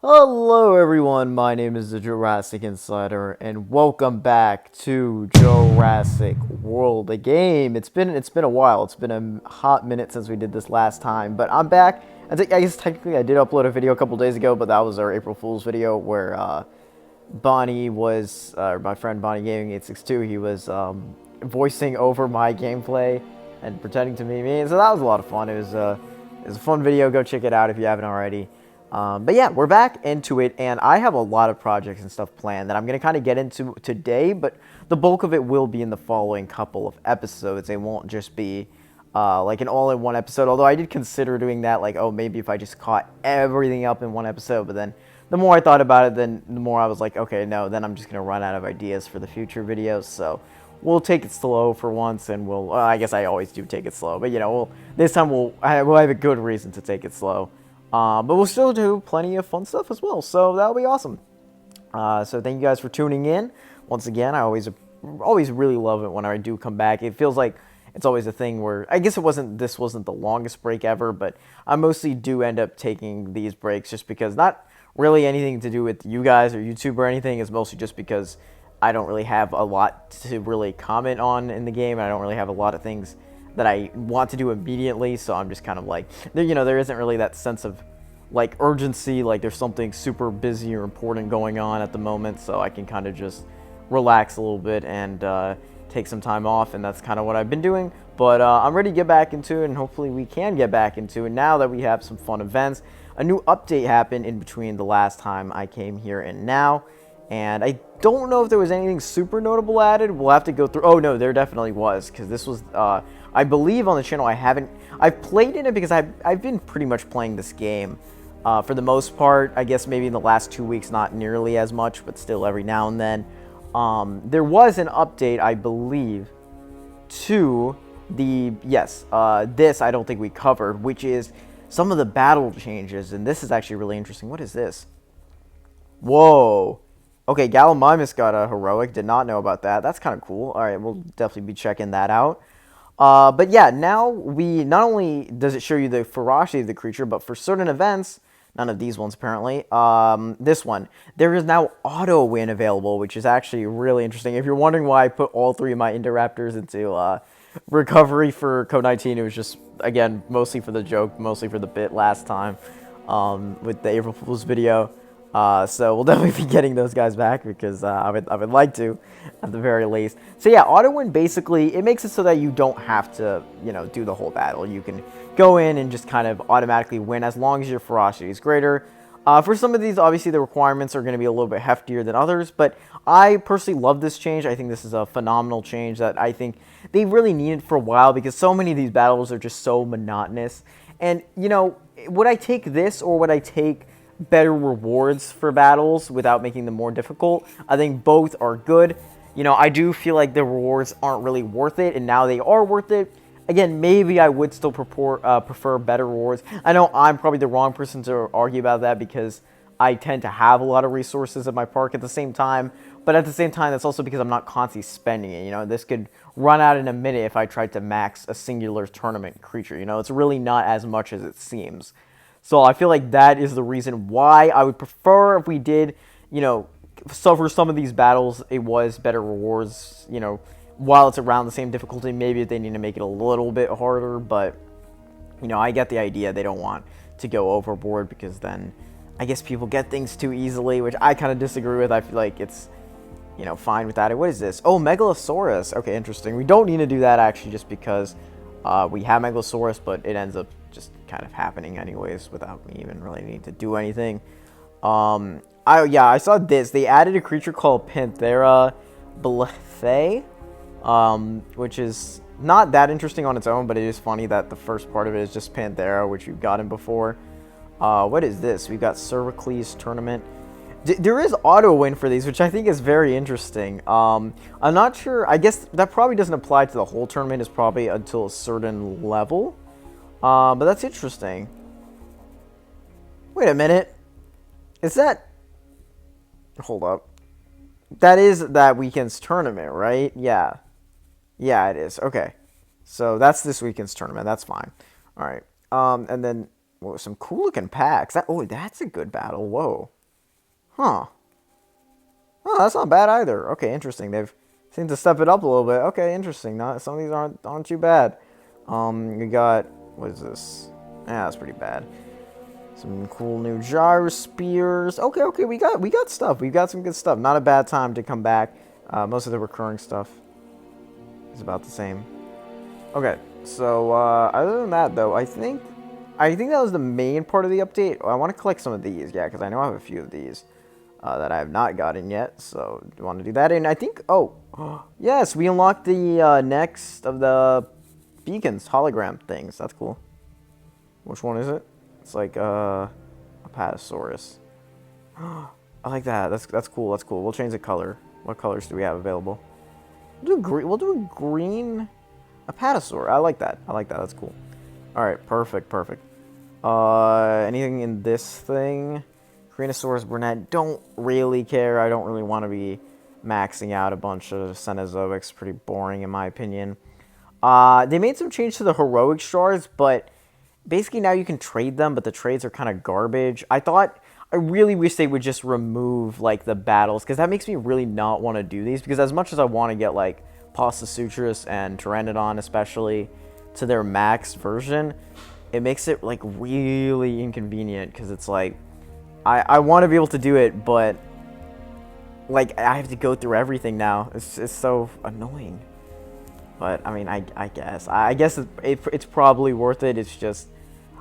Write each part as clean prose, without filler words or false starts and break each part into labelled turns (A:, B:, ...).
A: Hello everyone, my name is the Jurassic Insider, and welcome back to Jurassic World, the game. It's been a while. It's been a hot minute since we did this last time, but I'm back. I guess technically I did upload a video a couple days ago, but that was our April Fool's video where Bonnie was, my friend Bonnie Gaming 862. He was voicing over my gameplay and pretending to be me, and so that was a lot of fun. It was a fun video. Go check it out if you haven't already. But yeah, we're back into it, and I have a lot of projects and stuff planned that I'm going to kind of get into today, but the bulk of it will be in the following couple of episodes. It won't just be like an all-in-one episode, although I did consider doing that, like, oh, maybe if I just caught everything up in one episode, but then the more I thought about it, then the more I was like, okay, no, then I'm just going to run out of ideas for the future videos, so we'll take it slow for once, and I guess I always do take it slow, but, this time we'll have a good reason to take it slow. But we'll still do plenty of fun stuff as well, so that'll be awesome. So thank you guys for tuning in. Once again, I always really love it when I do come back. It feels like it's always a thing where, I guess this wasn't the longest break ever, but I mostly do end up taking these breaks just because, not really anything to do with you guys or YouTube or anything, it's mostly just because I don't really have a lot to really comment on in the game. I don't really have a lot of things that I want to do immediately, so I'm just kind of like, there isn't really that sense of like urgency, like there's something super busy or important going on at the moment, so I can kind of just relax a little bit and take some time off, and that's kind of what I've been doing. But I'm ready to get back into it, and hopefully we can get back into it now that we have some fun events. A new update happened in between the last time I came here and now, and I don't know if there was anything super notable added. We'll have to go through. Oh no, there definitely was, because this was I believe on the channel I've played in it because I've been pretty much playing this game for the most part. I guess maybe in the last 2 weeks not nearly as much, but still every now and then. There was an update, I believe, to this I don't think we covered, which is some of the battle changes, and this is actually really interesting. What is this? Whoa. Okay, Gallimimus got a heroic. Did not know about that. That's kind of cool. All right, we'll definitely be checking that out. But yeah, now not only does it show you the ferocity of the creature, but for certain events, none of these ones apparently, this one, there is now auto win available, which is actually really interesting. If you're wondering why I put all three of my Indoraptors into recovery for COVID-19, it was just, again, mostly for the joke, mostly for the bit last time with the April Fool's video. So we'll definitely be getting those guys back because I would like to, at the very least. So yeah, auto win basically, it makes it so that you don't have to, do the whole battle. You can go in and just kind of automatically win as long as your ferocity is greater. For some of these, obviously the requirements are going to be a little bit heftier than others, but I personally love this change. I think this is a phenomenal change that I think they really needed for a while because so many of these battles are just so monotonous. And, would I take this or would I take better rewards for battles without making them more difficult? I think both are good. I do feel like the rewards aren't really worth it, and now they are worth it. Again, maybe I would still prefer better rewards. I know I'm probably the wrong person to argue about that because I tend to have a lot of resources at my park at the same time, but at the same time, that's also because I'm not constantly spending it. This could run out in a minute if I tried to max a singular tournament creature. It's really not as much as it seems. So I feel like that is the reason why I would prefer if we did, so for some of these battles, it was better rewards, while it's around the same difficulty. Maybe they need to make it a little bit harder, but, I get the idea. They don't want to go overboard because then I guess people get things too easily, which I kind of disagree with. I feel like it's, fine with that. What is this? Oh, Megalosaurus. Okay, interesting. We don't need to do that actually just because we have Megalosaurus, but it ends up just kind of happening anyways without me even really needing to do anything. I saw this. They added a creature called Panthera Blethae, which is not that interesting on its own, but it is funny that the first part of it is just Panthera, which you've gotten before. What is this? We've got Cervicles Tournament. There is auto win for these, which I think is very interesting. I'm not sure. I guess that probably doesn't apply to the whole tournament. It's probably until a certain level. But that's interesting. Wait a minute. Is that... Hold up. That is that weekend's tournament, right? Yeah. Yeah, it is. Okay. So that's this weekend's tournament. That's fine. All right. And then whoa, some cool looking packs. Oh, that's a good battle. Whoa. Huh. Oh, that's not bad either. Okay, interesting. They've seemed to step it up a little bit. Okay, interesting. Not some of these aren't too bad. We got, what is this? Yeah, that's pretty bad. Some cool new gyro spears. Okay, we got stuff. We got some good stuff. Not a bad time to come back. Most of the recurring stuff is about the same. Okay, so other than that though, I think that was the main part of the update. I want to collect some of these, yeah, because I know I have a few of these that I have not gotten yet. So I want to do that, and I think yes, we unlocked the next of the beacons, hologram things. That's cool. Which one is it? It's like a Apatosaurus. I like that. That's cool. That's cool. We'll change the color. What colors do we have available? We'll do green. We'll do a green Apatosaur. I like that. I like that. That's cool. All right. Perfect. Perfect. Anything in this thing? Cranosaurus Burnett. Don't really care. I don't really want to be maxing out a bunch of Cenozoics. Pretty boring in my opinion. They made some change to the heroic shards, but basically now you can trade them, but the trades are kind of garbage. I really wish they would just remove, like, the battles, because that makes me really not want to do these, because as much as I want to get, like, Pastosutras and Pteranodon, especially, to their max version, it makes it, like, really inconvenient, because it's, like, I want to be able to do it, but, like, I have to go through everything now. It's so annoying. But, I mean, I guess it's probably worth it. It's just,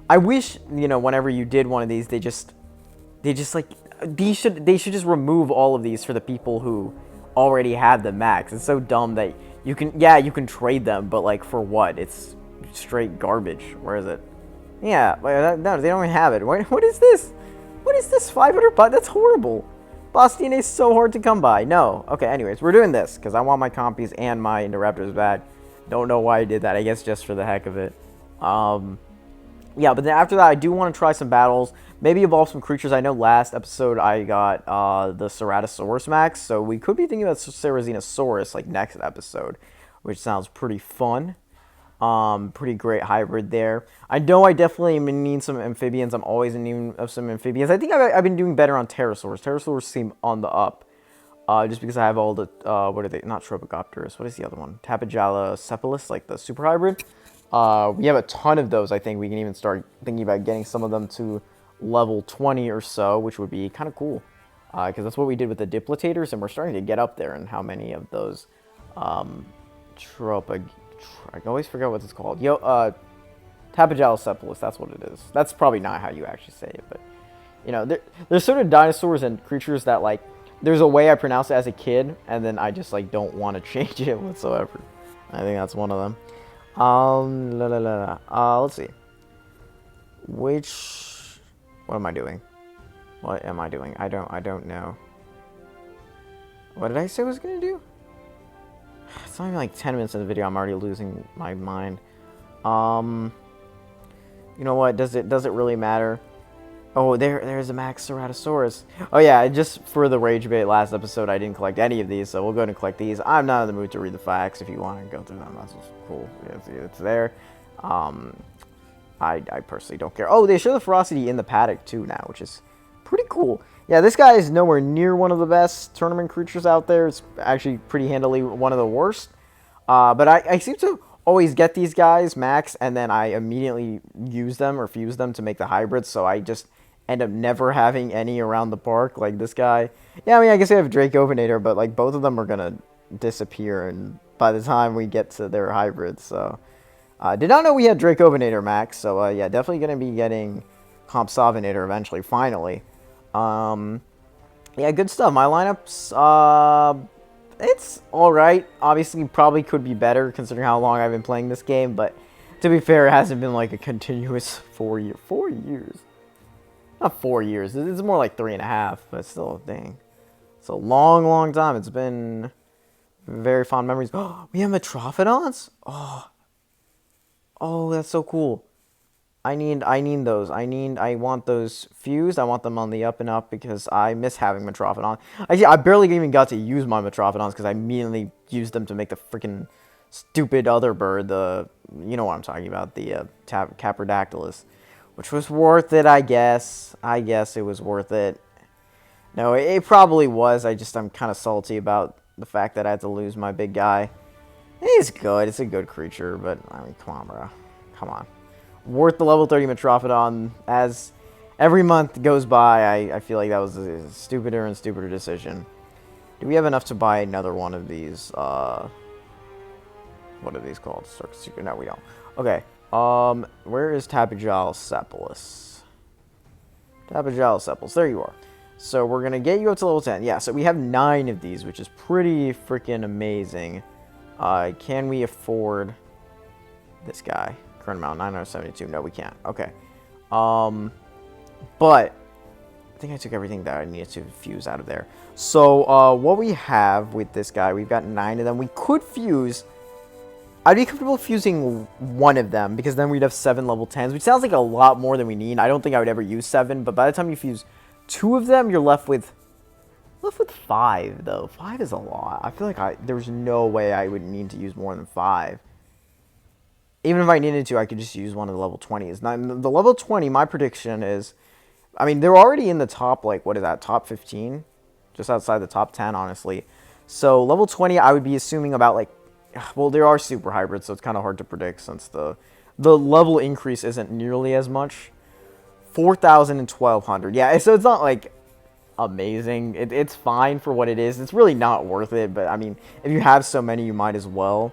A: I wish, whenever you did one of these, they should just remove all of these for the people who already have the max. It's so dumb that you can trade them, but, like, for what? It's straight garbage. Where is it? Yeah, no, they don't even have it. What is this? What is this? 500 bucks? That's horrible. Boss DNA is so hard to come by. No. Okay, anyways, we're doing this because I want my compies and my Indoraptors back. Don't know why I did that. I guess just for the heck of it. Yeah, but then after that, I do want to try some battles. Maybe evolve some creatures. I know last episode I got the Ceratosaurus max, so we could be thinking about Cerazenosaurus like next episode, which sounds pretty fun. Pretty great hybrid there. I know I definitely need some amphibians. I'm always in need of some amphibians. I think I've been doing better on pterosaurs. Pterosaurs seem on the up. Just because I have all the, what are they? Not Tropicopterus. What is the other one? Tapejalocephalus, like the super hybrid. We have a ton of those, I think. We can even start thinking about getting some of them to level 20 or so, which would be kind of cool. Because that's what we did with the Diplotators, and we're starting to get up there in how many of those, I always forget what it's called. Tapejalocephalus, that's what it is. That's probably not how you actually say it, but, there's sort of dinosaurs and creatures that, like, there's a way I pronounce it as a kid, and then I just, like, don't want to change it whatsoever. I think that's one of them. Let's see. What am I doing? What am I doing? I don't know. What did I say I was gonna do? It's not even like 10 minutes in the video. I'm already losing my mind. You know what? Does it really matter? Oh, there's a Max Ceratosaurus. Oh yeah, just for the rage bait last episode, I didn't collect any of these, so we'll go and collect these. I'm not in the mood to read the facts. If you want to go through them, that's cool. It's there. I personally don't care. Oh, they show the ferocity in the paddock too now, which is pretty cool. Yeah, this guy is nowhere near one of the best tournament creatures out there. It's actually pretty handily one of the worst. But I seem to always get these guys max, and then I immediately use them or fuse them to make the hybrids, so I just end up never having any around the park, like this guy. Yeah, I mean, I guess I have Dracovenator, but, like, both of them are gonna disappear, and by the time we get to their hybrids, so... did not know we had Dracovenator max, so, yeah, definitely gonna be getting Compsogvenator eventually, finally. Yeah, good stuff. My lineups, it's alright. Obviously, probably could be better, considering how long I've been playing this game, but to be fair, it hasn't been, like, a continuous 4 years. Not 4 years. It's more like 3.5, but still, dang. It's a long, long time. It's been very fond memories. Oh, we have Metrophodons? Oh, that's so cool. I need those. I want those fused. I want them on the up and up because I miss having Metrophodon. I barely even got to use my Metrophodons because I immediately used them to make the freaking stupid other bird. You know what I'm talking about, the Caprodactylus. which was worth it, I guess. I guess it was worth it. No, it probably was. I'm kind of salty about the fact that I had to lose my big guy. He's good. It's a good creature, but, I mean, come on, bro. Come on. Worth the level 30 Metrophodon. As every month goes by, I feel like that was a stupider and stupider decision. Do we have enough to buy another one of these? What are these called? Circus? No, we don't. Okay. Where is Tapajal-Cephalus? Tapajal-Cephalus. There you are. So we're gonna get you up to level 10. Yeah. So we have 9 of these, which is pretty freaking amazing. Can we afford this guy? Current amount 972. No, we can't. Okay. But I think I took everything that I needed to fuse out of there. So, what we have with this guy, we've got 9 of them. We could fuse. I'd be comfortable fusing 1 of them, because then we'd have 7 level 10s, which sounds like a lot more than we need. I don't think I would ever use 7, but by the time you fuse 2 of them, you're left with 5, though. 5 is a lot. I feel like there's no way I would need to use more than 5. Even if I needed to, I could just use one of the level 20s. Now, the level 20, my prediction is, I mean, they're already in the top, like, what is that, top 15? Just outside the top 10, honestly. So, level 20, I would be assuming about, like, well, there are super hybrids, so it's kind of hard to predict since the level increase isn't nearly as much. 4,000 and 1,200. Yeah, so it's not, like, amazing. It's fine for what it is. It's really not worth it, but, I mean, if you have so many, you might as well.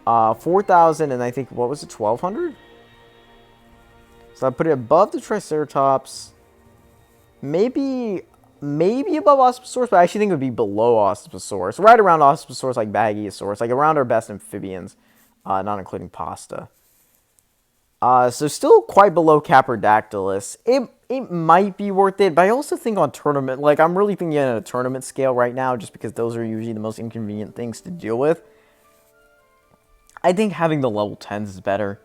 A: 4,000 and I think, what was it, 1,200? So I put it above the Triceratops. Maybe above Ospisosaurus, but I actually think it would be below Ospisosaurus. Right around Ospisosaurus, like Bagiosaurus, like around our best amphibians, not including Pasta. So still quite below Caprodactylus. It might be worth it, but I also think on tournament, like I'm really thinking on a tournament scale right now, just because those are usually the most inconvenient things to deal with. I think having the level 10s is better.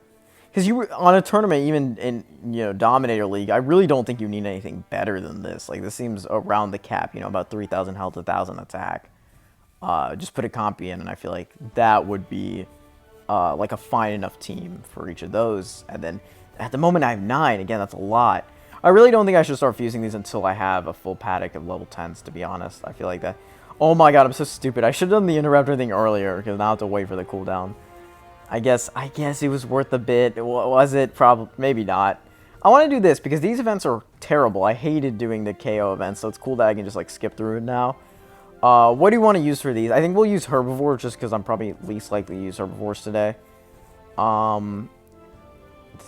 A: Because on a tournament, even in, Dominator League, I really don't think you need anything better than this. Like, this seems around the cap, about 3,000 health, 1,000 attack. Just put a compy in, and I feel like that would be, like, a fine enough team for each of those. And then, at the moment, I have 9. Again, that's a lot. I really don't think I should start fusing these until I have a full paddock of level 10s, to be honest. I feel like that. Oh my god, I'm so stupid. I should have done the Interruptor thing earlier, because now I have to wait for the cooldown. I guess it was worth a bit. Was it? Probably, maybe not. I want to do this because these events are terrible. I hated doing the KO events, so it's cool that I can just like skip through it now. What do you want to use for these? I think we'll use herbivores just because I'm probably least likely to use herbivores today. Does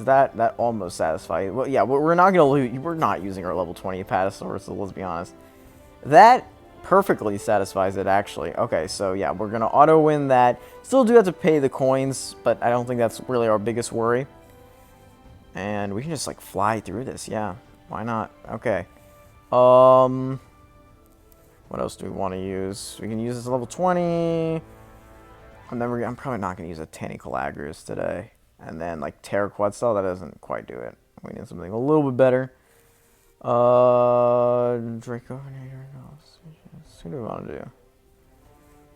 A: that almost satisfy you? Well, yeah, we're not gonna lose. We're not using our level 20 Apatosaurus, so let's be honest. That perfectly satisfies it, actually. Okay, so yeah, we're gonna auto win that. Still do have to pay the coins, but I don't think that's really our biggest worry. And we can just like fly through this, yeah. Why not? Okay. What else do we want to use? We can use this level 20. And then I'm probably not gonna use a Tanicolagris today. And then like Terraquetzal, that doesn't quite do it. We need something a little bit better. Draco. What do we want to do?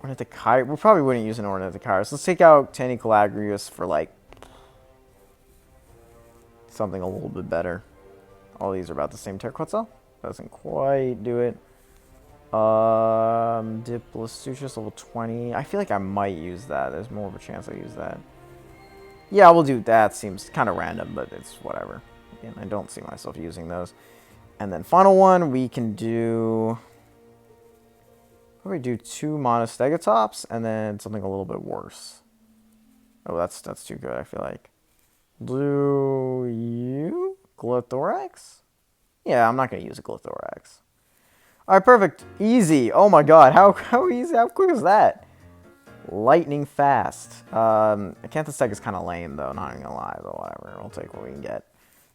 A: Ornithochyr. We probably wouldn't use an Ornithochyr. Let's take out Tanicolagrius for like something a little bit better. All these are about the same. Terraquetzal doesn't quite do it. Diplosuchus level 20. I feel like I might use that. There's more of a chance I use that. Yeah, we'll do that. Seems kind of random, but it's whatever. Again, I don't see myself using those. And then final one, we can do. Probably do 2 Monostegatops and then something a little bit worse. Oh, that's too good, I feel like. Do you? Glothorax? Yeah, I'm not going to use a Glothorax. Alright, perfect. Easy. Oh my god, how easy, how quick is that? Lightning fast. Acanthosteg is kind of lame, though, not even going to lie, but whatever. We'll take what we can get.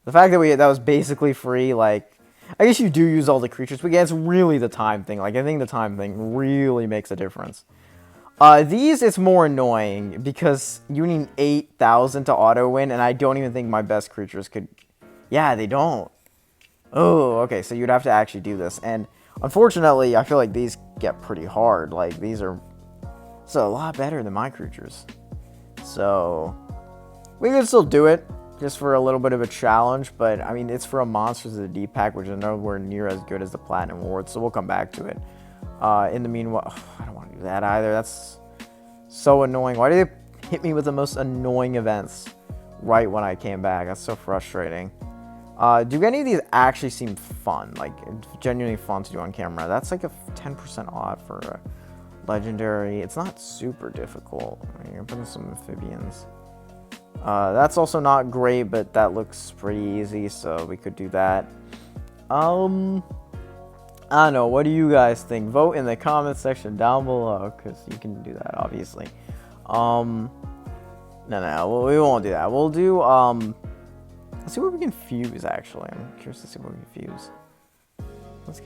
A: The fact that that was basically free, like, I guess you do use all the creatures, but yeah, it's really the time thing. Like, I think the time thing really makes a difference. These, it's more annoying, because you need 8,000 to auto-win, and I don't even think my best creatures could. Yeah, they don't. Oh, okay, so you'd have to actually do this. And, unfortunately, I feel like these get pretty hard. Like, these are a lot better than my creatures. So, we can still do it. just for a little bit of a challenge. But I mean, it's for a Monsters of the Deep pack, which is nowhere near as good as the Platinum Rewards. So we'll come back to it. In the meanwhile, I don't want to do that either. That's so annoying. Why do they hit me with the most annoying events right when I came back? That's so frustrating. Do any of these actually seem fun? Like, genuinely fun to do on camera? That's like a 10% off for a legendary. It's not super difficult. I mean, you're putting some amphibians. That's also not great, but that looks pretty easy, so we could do that. I don't know. What do you guys think? Vote in the comment section down below, because you can do that, obviously. No, we won't do that. We'll do, let's see what we can fuse, actually. I'm curious to see what we can fuse. Let's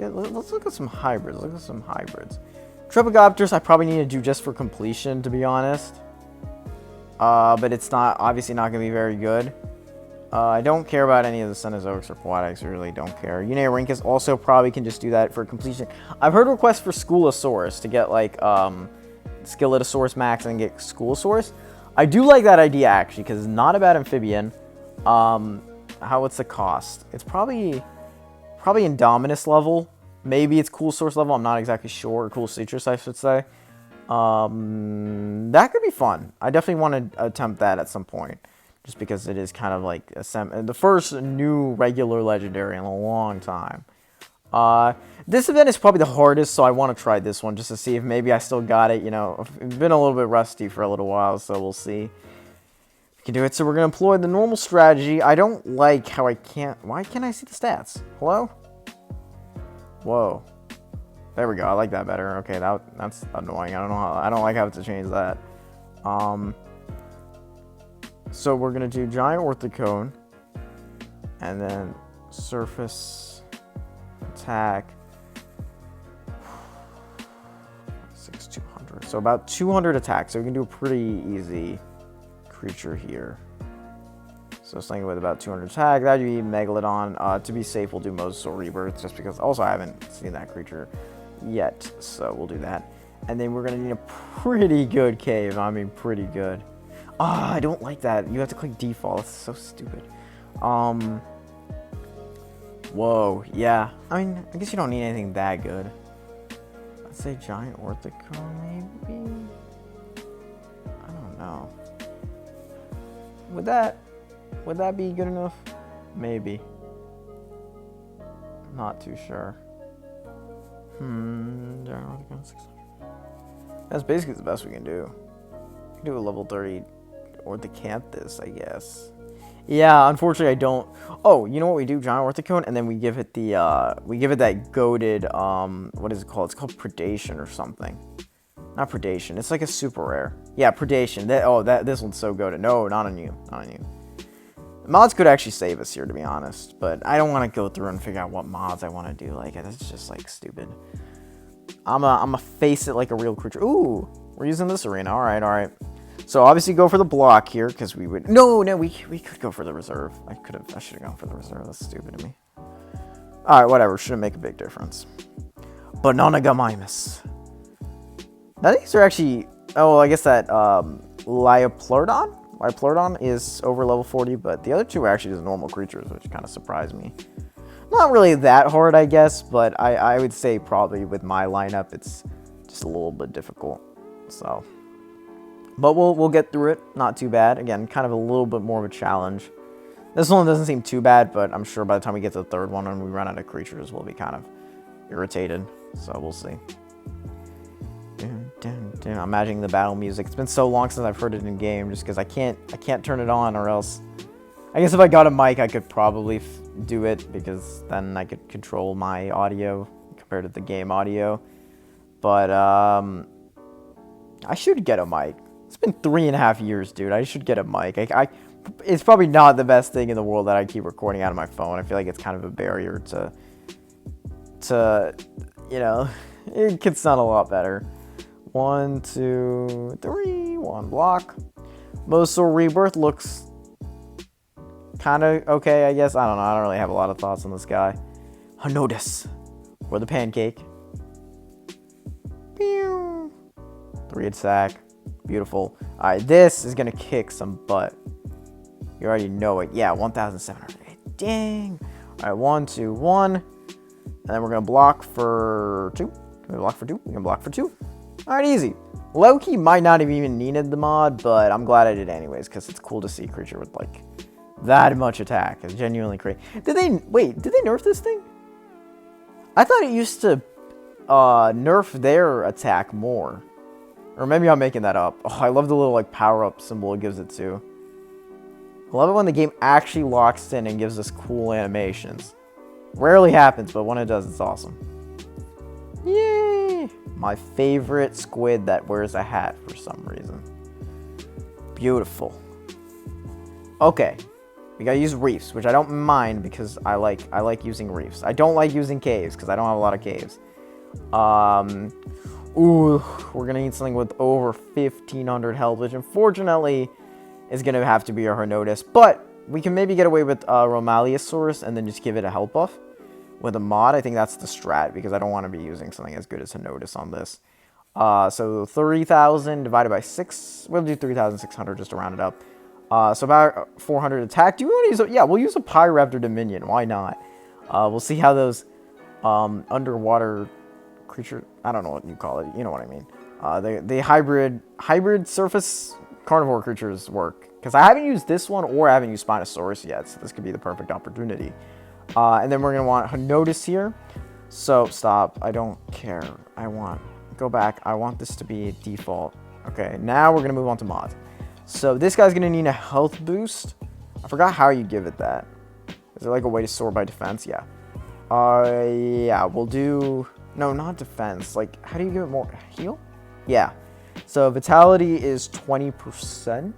A: look at some hybrids. Tripogopters I probably need to do just for completion, to be honest. But it's obviously not going to be very good. I don't care about any of the Cenozoics or Quadics. I really don't care. Unirhynchus also probably can just do that for completion. I've heard requests for Skulosaurus to get, like, Skeletosaurus Max and get Skulosaurus. I do like that idea, actually, because it's not a bad amphibian. What's the cost? It's probably Indominus level. Maybe it's Cool Source level. I'm not exactly sure. Or Cool Citrus, I should say. That could be fun. I definitely want to attempt that at some point. Just because it is kind of like the first new regular legendary in a long time. This event is probably the hardest, so I want to try this one just to see if maybe I still got it. You know, it's been a little bit rusty for a little while, so we'll see. We can do it. So we're going to employ the normal strategy. I don't like how I can't... Why can't I see the stats? Hello? Whoa. There we go. I like that better. Okay, that's annoying. I don't like how to change that. So we're going to do Giant Orthocone. And then Surface Attack. 6,200. So about 200 attacks. So we can do a pretty easy creature here. So something with about 200 attack. That'd be Megalodon. To be safe, we'll do Mosasaur Rebirth. Just because also I haven't seen that creature yet. So we'll do that. And then we're going to need a pretty good cave. I mean, pretty good. Ah, I don't like that. You have to click default. It's so stupid. Whoa. Yeah. I mean, I guess you don't need anything that good. Let's say Giant Orthocone, maybe? I don't know. Would that be good enough? Maybe. Not too sure. Giant Orthocone 600. That's basically the best we can do. We can do a level 30 Orthocanthus, I guess. Yeah, unfortunately I don't. Oh, you know what we do? Giant Orthocone, and then we give it that goated, what is it called? It's called Predation or something. Not Predation. It's like a super rare. Yeah, Predation. This one's so goated. No, not on you. Not on you. Mods could actually save us here, to be honest, but I don't want to go through and figure out what mods I want to do. Like, it's just like stupid. I'm a face it like a real creature. Ooh, we're using this arena. All right. So obviously go for the block here because we would. No, we could go for the reserve. I should have gone for the reserve. That's stupid to me. All right, whatever. Shouldn't make a big difference. Banana Gamimus. Now these are actually. Oh, I guess that Liopleurodon is over level 40, but the other two are actually just normal creatures, which kind of surprised me. Not really that hard, I guess, but I would say probably with my lineup, it's just a little bit difficult. So, but we'll get through it. Not too bad. Again, kind of a little bit more of a challenge. This one doesn't seem too bad, but I'm sure by the time we get to the third one and we run out of creatures, we'll be kind of irritated. So we'll see. I'm imagining the battle music. It's been so long since I've heard it in game, just because I can't turn it on, or else. I guess if I got a mic, I could probably do it, because then I could control my audio compared to the game audio. But I should get a mic. It's been 3.5 years, dude. I should get a mic. It's probably not the best thing in the world that I keep recording out of my phone. I feel like it's kind of a barrier to you know, it could sound a lot better. 1, 2, 3, 1 block. Mosasaur Rebirth looks kind of okay, I guess. I don't know. I don't really have a lot of thoughts on this guy. Honotus, or the pancake. Pew. 3 attack. Beautiful. All right, this is gonna kick some butt. You already know it. Yeah, 1,700. Dang. All right, 1, 2, 1. And then we're going to block for 2. Can we block for 2? We can block for 2. All right, easy. Low-key might not have even needed the mod, but I'm glad I did anyways, because it's cool to see a creature with, like, that much attack. It's genuinely crazy. Did they nerf this thing? I thought it used to nerf their attack more. Or maybe I'm making that up. Oh, I love the little, like, power-up symbol it gives it to. I love it when the game actually locks in and gives us cool animations. Rarely happens, but when it does, it's awesome. Yay! My favorite squid that wears a hat for some reason. Beautiful. Okay. We gotta use reefs, which I don't mind because I like using reefs. I don't like using caves because I don't have a lot of caves. Ooh, we're gonna need something with over 1,500 health, which unfortunately is gonna have to be a Hornodus. But we can maybe get away with Romaliasaurus and then just give it a health buff with a mod. I think that's the strat because I don't want to be using something as good as Hornodus on this. So 3,000 divided by 6. We'll do 3,600 just to round it up. So about 400 attack. Do you want to use a... Yeah, we'll use a Pyraptor Dominion. Why not? We'll see how those underwater creature... I don't know what you call it. You know what I mean. The hybrid surface carnivore creatures work. Because I haven't used this one or I haven't used Spinosaurus yet. So this could be the perfect opportunity. And then we're going to want Hornodus here. So stop. I don't care. Go back. I want this to be default. Okay, now we're going to move on to mods. So this guy's going to need a health boost. I forgot how you give it that. Is there like a way to soar by defense? Yeah. Yeah, we'll do... No, not defense. Like, how do you give it more? Heal? Yeah. So vitality is 20%.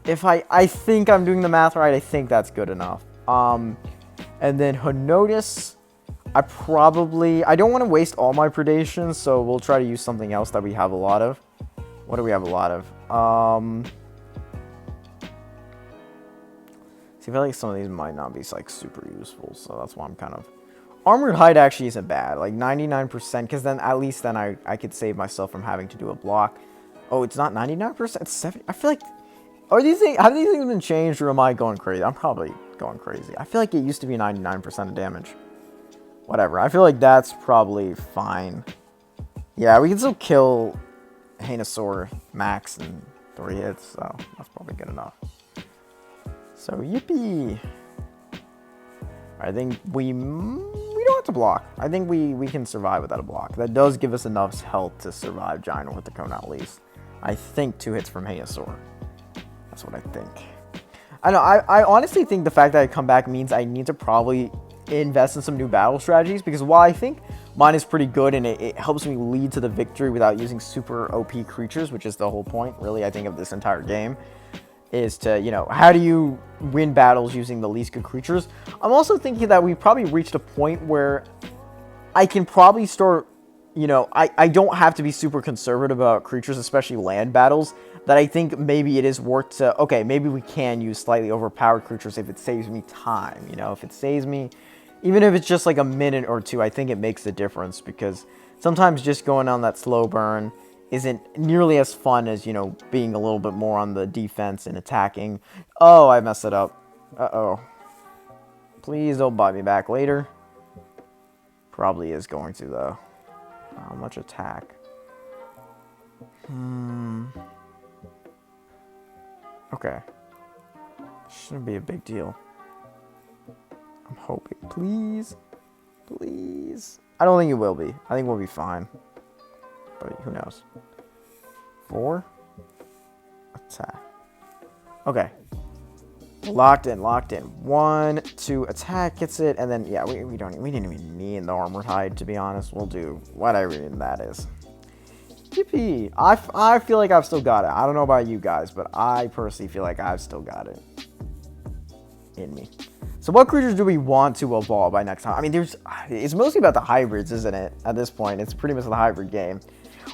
A: If I think I'm doing the math right, I think that's good enough. And then Hornodus, I don't want to waste all my predations, so we'll try to use something else that we have a lot of. What do we have a lot of? See, I feel like some of these might not be like super useful, so that's why I'm kind of... Armored Hide actually isn't bad, like 99%, because then at least then I could save myself from having to do a block. Oh, it's not 99%, it's 70. I feel like... Have these things been changed, or am I going crazy? I'm probably going crazy. I feel like it used to be 99% of damage. Whatever, I feel like that's probably fine. Yeah, we can still kill Hanosaur max in 3 hits, so that's probably good enough. So, yippee. I think we don't have to block. I think we can survive without a block. That does give us enough health to survive Giant Orthicone at least. I think 2 hits from Hanosaur. That's what I think. I know, I honestly think the fact that I come back means I need to probably invest in some new battle strategies, because while I think mine is pretty good and it helps me lead to the victory without using super OP creatures, which is the whole point, really, I think, of this entire game, is to, you know, how do you win battles using the least good creatures? I'm also thinking that we've probably reached a point where I can probably start, you know, I don't have to be super conservative about creatures, especially land battles, that I think maybe it is worth to, okay, maybe we can use slightly overpowered creatures if it saves me time, you know, if it saves me, even if it's just like a minute or 2, I think it makes a difference, because sometimes just going on that slow burn isn't nearly as fun as, you know, being a little bit more on the defense and attacking. Oh, I messed it up. Uh-oh. Please don't buy me back later. Probably is going to, though. How much attack? Okay. Shouldn't be a big deal. I'm hoping. Please. Please. I don't think it will be. I think we'll be fine. But who knows? 4. Attack. Okay. Locked in. 1, 2, attack gets it, and then yeah, we didn't even need the Armored Hide, to be honest. We'll do whatever that is. Yippee! I feel like I've still got it. I don't know about you guys, but I personally feel like I've still got it in me. So what creatures do we want to evolve by next time? I mean, it's mostly about the hybrids, isn't it? At this point, it's pretty much the hybrid game.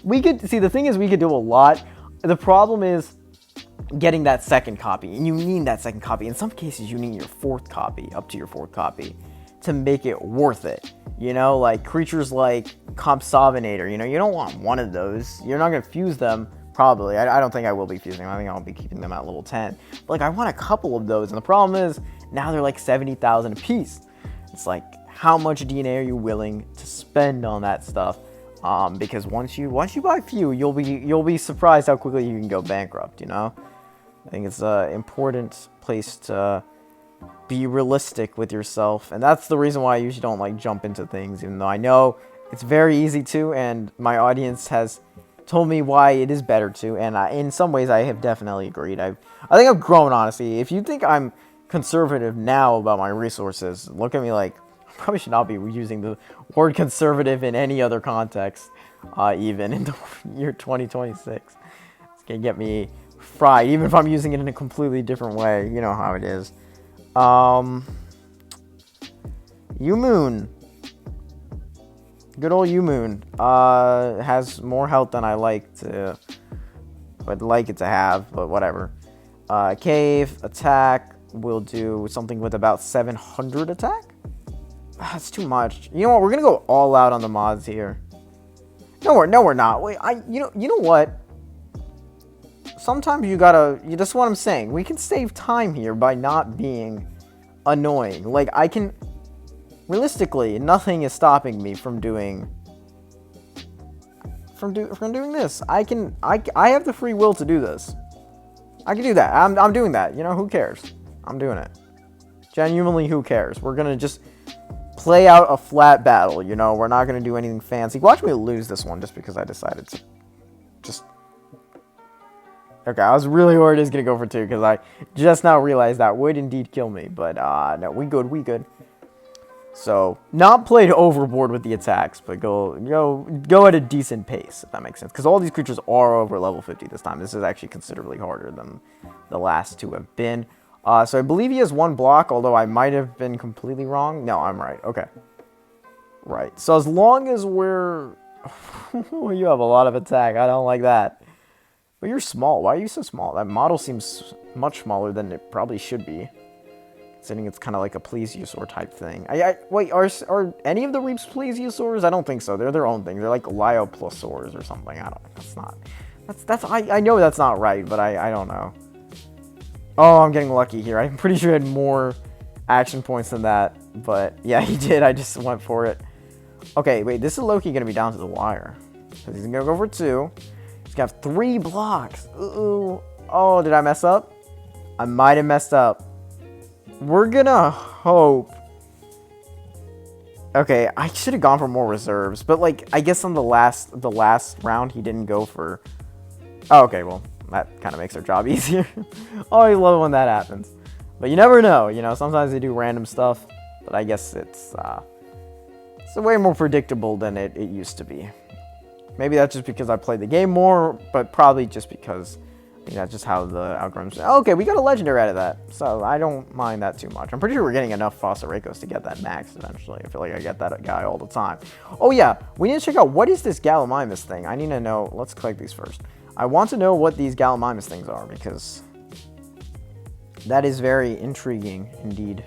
A: We could see, the thing is, we could do a lot. The problem is getting that second copy, and you need that second copy. In some cases, you need your 4th copy, up to your 4th copy, to make it worth it. You know, like creatures like Compsovinator, you know, you don't want one of those. You're not going to fuse them Probably. I don't think I will be fusing them. I think I'll be keeping them at level 10. But, like, I want a couple of those. And the problem is, now they're like 70,000 apiece. It's like, how much DNA are you willing to spend on that stuff? Because once you buy a few, you'll be surprised how quickly you can go bankrupt, you know? I think it's an important place to be realistic with yourself. And that's the reason why I usually don't, like, jump into things, even though I know it's very easy to, and my audience has told me why it is better to, and in some ways I have definitely agreed. I think I've grown, honestly. If you think I'm conservative now about my resources, look at me like, I probably should not be using the word conservative in any other context, even in the year 2026. It's gonna get me fried, even if I'm using it in a completely different way. You know how it is. U-Moon. Good old U-Moon has more health than I would like it to have, but whatever. Cave attack will do something with about 700 attack. That's too much. You know what? We're gonna go all out on the mods here. No, we're not. Wait, you know what? Sometimes you gotta. That's what I'm saying. We can save time here by not being annoying. Like, I can. Realistically, nothing is stopping me from doing this. I have the free will to do this. I can do that. I'm doing that. You know, who cares? I'm doing it. Genuinely, who cares? We're gonna just play out a flat battle. You know, we're not gonna do anything fancy. Watch me lose this one just because I decided to. Just. Okay, I was really worried it was gonna go for 2 because I just now realized that would indeed kill me. But no, we good. So, not played overboard with the attacks, but go at a decent pace, if that makes sense. Because all these creatures are over level 50 this time. This is actually considerably harder than the last 2 have been. So I believe he has 1 block, although I might have been completely wrong. No, I'm right. Okay. Right. So as long as we're... You have a lot of attack. I don't like that. But you're small. Why are you so small? That model seems much smaller than it probably should be. Considering it's kind of like a plesiosaur type thing. Wait, are any of the Reaps plesiosaurs? I don't think so. They're their own thing. They're like Lyoplasaurs or something. I don't. That's not. I know that's not right, but I don't know. Oh, I'm getting lucky here. I'm pretty sure I had more action points than that, but yeah, he did. I just went for it. Okay, wait. This is low-key gonna be down to the wire. So he's gonna go for 2. He's gonna have 3 blocks. Ooh. Oh, did I mess up? I might have messed up. We're gonna hope. Okay, I should have gone for more reserves, but like I guess on the last round he didn't go for. Oh, okay, well that kind of makes our job easier. Always love it when that happens, but you never know. You know, sometimes they do random stuff, but I guess it's way more predictable than it used to be. Maybe that's just because I played the game more, but probably just because. That's just how the algorithms... Okay, we got a legendary out of that, so I don't mind that too much. I'm pretty sure we're getting enough Fossaricos to get that max eventually. I feel like I get that guy all the time. Oh yeah, we need to check out what is this Gallimimus thing. I need to know... Let's collect these first. I want to know what these Gallimimus things are, because that is very intriguing indeed.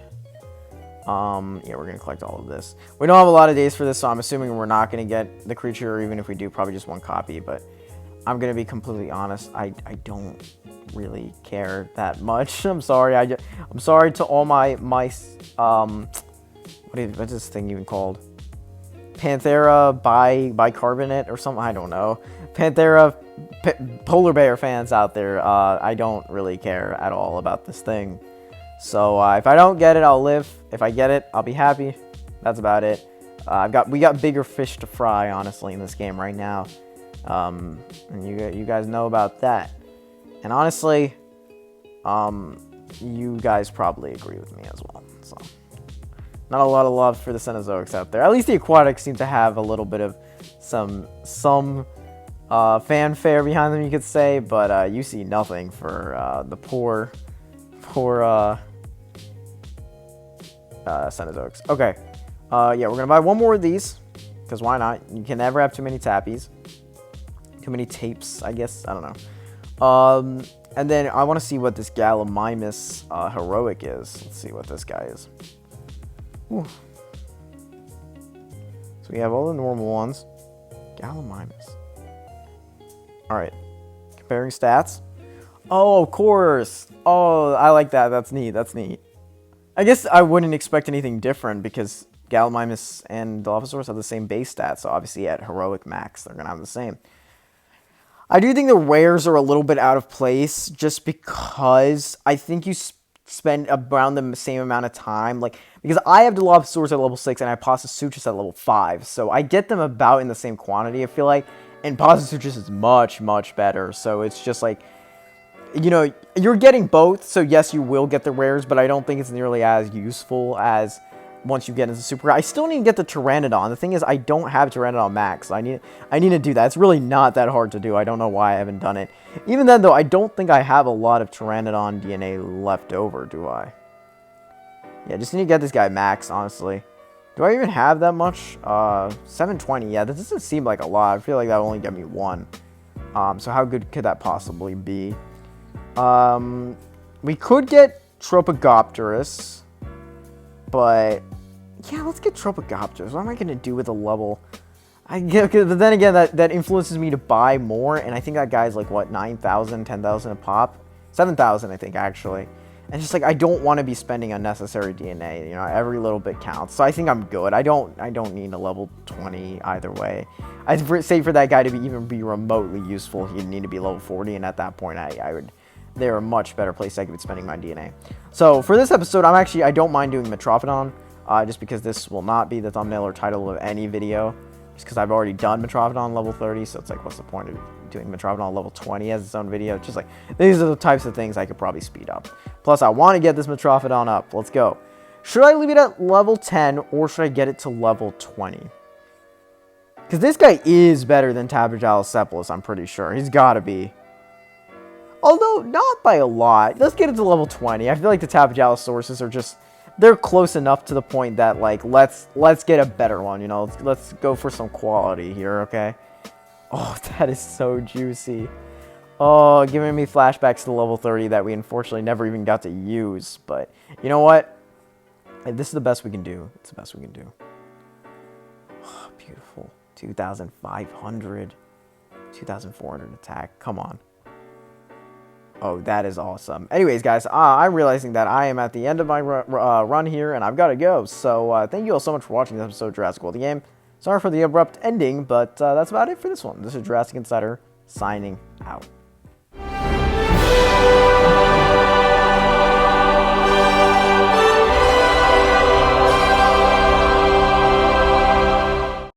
A: Yeah, we're going to collect all of this. We don't have a lot of days for this, so I'm assuming we're not going to get the creature, or even if we do, probably just 1 copy, but... I'm going to be completely honest. I don't really care that much. I'm sorry. I'm sorry to all my what's this thing even called? Panthera bicarbonate or something. I don't know. Panthera polar bear fans out there. I don't really care at all about this thing. So if I don't get it, I'll live. If I get it, I'll be happy. That's about it. We got bigger fish to fry, honestly, in this game right now. And you guys know about that. And honestly, you guys probably agree with me as well. So, not a lot of love for the Cenozoics out there. At least the aquatics seem to have a little bit of some fanfare behind them, you could say. But you see nothing for the poor Cenozoics. Okay. Yeah, we're gonna buy 1 more of these because why not? You can never have too many tappies. Too many tapes, I guess. I don't know. And then I want to see what this Gallimimus heroic is. Let's see what this guy is. Ooh. So we have all the normal ones. Gallimimus. Alright. Comparing stats. Oh, of course. Oh, I like that. That's neat. That's neat. I guess I wouldn't expect anything different because Gallimimus and Dilophosaurus have the same base stats. So obviously at Heroic Max, they're going to have the same. I do think the rares are a little bit out of place just because I think you spend around the same amount of time. Like, because I have Dilophosaurus at level 6 and I have Pastasuchus at level 5. So I get them about in the same quantity, I feel like. And Pastasuchus is much, much better. So it's just like, you know, you're getting both. So yes, you will get the rares, but I don't think it's nearly as useful as once you get into super. I still need to get the Pteranodon. The thing is, I don't have Pteranodon Max. I need to do that. It's really not that hard to do. I don't know why I haven't done it. Even then, though, I don't think I have a lot of Pteranodon DNA left over, do I? Yeah, just need to get this guy Max, honestly. Do I even have that much? 720. Yeah, that doesn't seem like a lot. I feel like that will only get me 1. So how good could that possibly be? We could get Tropogopterus, but yeah, let's get Tropogopterus. What am I going to do with a level? But then again, that influences me to buy more, and I think that guy's like, what, 9,000, 10,000 a pop? 7,000, I think, actually. And just like, I don't want to be spending unnecessary DNA, you know, every little bit counts. So I think I'm good. I don't need a level 20 either way. I'd say for that guy to even be remotely useful, he'd need to be level 40, and at that point, they're a much better place I could be spending my DNA. So for this episode, I don't mind doing Metrophodon, just because this will not be the thumbnail or title of any video, just because I've already done Metrophodon level 30, so it's like, what's the point of doing Metrophodon level 20 as its own video? It's just like, these are the types of things I could probably speed up. Plus, I want to get this Metrophodon up. Let's go. Should I leave it at level 10, or should I get it to level 20? Because this guy is better than Tabigalocephalus, I'm pretty sure. He's got to be. Although, not by a lot. Let's get it to level 20. I feel like the Tabigalosaurus are just, they're close enough to the point that, like, let's get a better one, you know? Let's go for some quality here, okay? Oh, that is so juicy. Oh, giving me flashbacks to level 30 that we unfortunately never even got to use. But, you know what? This is the best we can do. It's the best we can do. Oh, beautiful. 2,500. 2,400 attack. Come on. Oh, that is awesome. Anyways, guys, I'm realizing that I am at the end of my run here, and I've got to go. So, thank you all so much for watching this episode of Jurassic World the Game. Sorry for the abrupt ending, but that's about it for this one. This is Jurassic Insider, signing out.